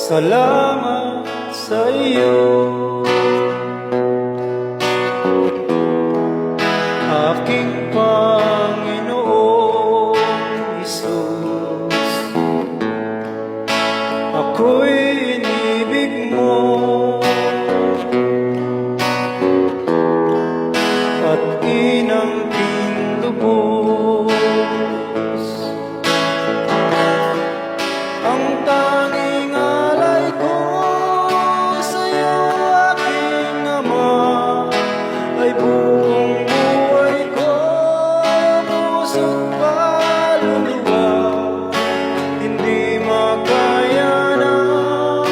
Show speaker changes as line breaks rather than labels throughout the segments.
Salamat sa iyo, aking Panginoong Hesus. Ako'y inibig mo at inangking lubos. Ang tanging alay ko sa'yo, aking Ama, ay buong buhay ko, puso't kaluluwa. Hindi makaya ng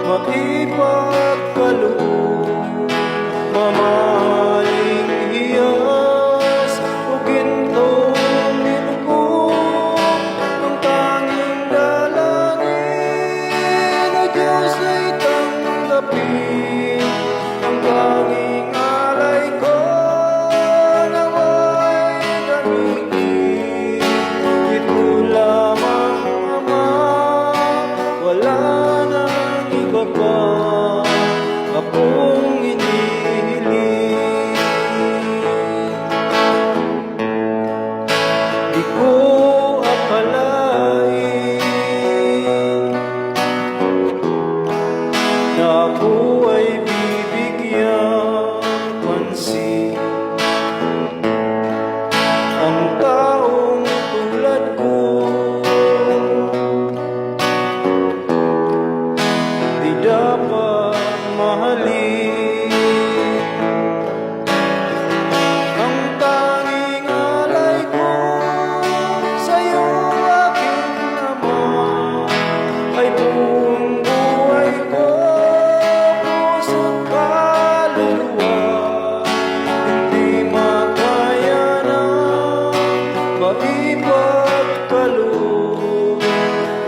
maipagkaloob, mamahaling hiyas o gintong nilugod. Ang tanging dalangin, O Diyos, ay tanggapin. Ang tanging alay ko, nawa'y gamitin. Ito lamang, Ama, wala nang iba pa akong hinihiling. Di ko akalain na ako ay bibigyan pansin. Ang taong tulad ko, di dapat mahalin. Ang tanging alay ko sa'yo, aking Ama, ay buong buhay ko, puso't kaluluwa. Hindi makaya ng maipagkaloob,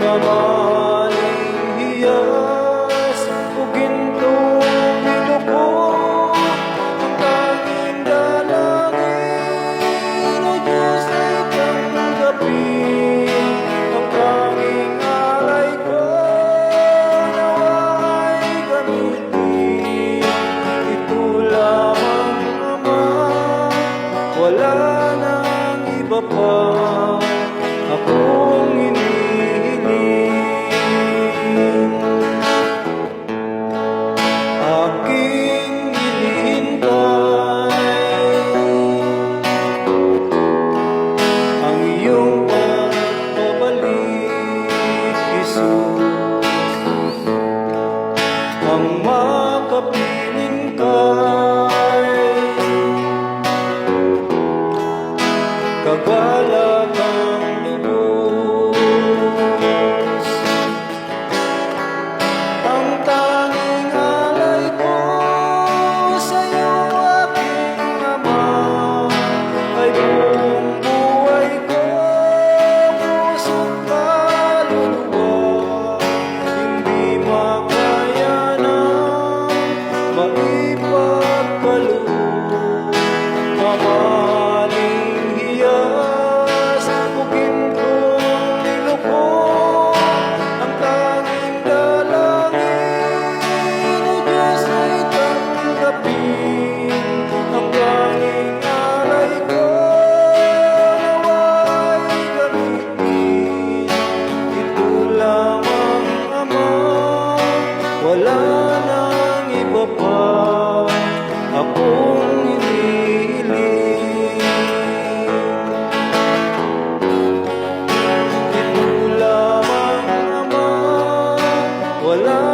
mamahaling hiyas o gintong nilugod. Ang tanging dalangin, O Diyos, ay tanggapin. Ang tanging alay ko, nawa'y gamitin. Ito lamang, Ama, wala nang iba pa akong hinihiling. Aking hinihintay ang iyong pagbabalik, Jesus. Ang makapiling ka'y kagalak ang lubos. Ang tanging alay ko sa'yo, aking Ama, ay buong buhay ko, puso't kaluluwa. Hindi makaya ng maipagkaloob, mamahaling hiyas o gintong nilugod. Ang tanging dalangin, O Diyos, ay tanggapin. Ang tanging alay ko, nawa'y gamitin. Ito lamang, Ama, wala nang iba pa akong hinihiling. Ito lamang, Ama, wala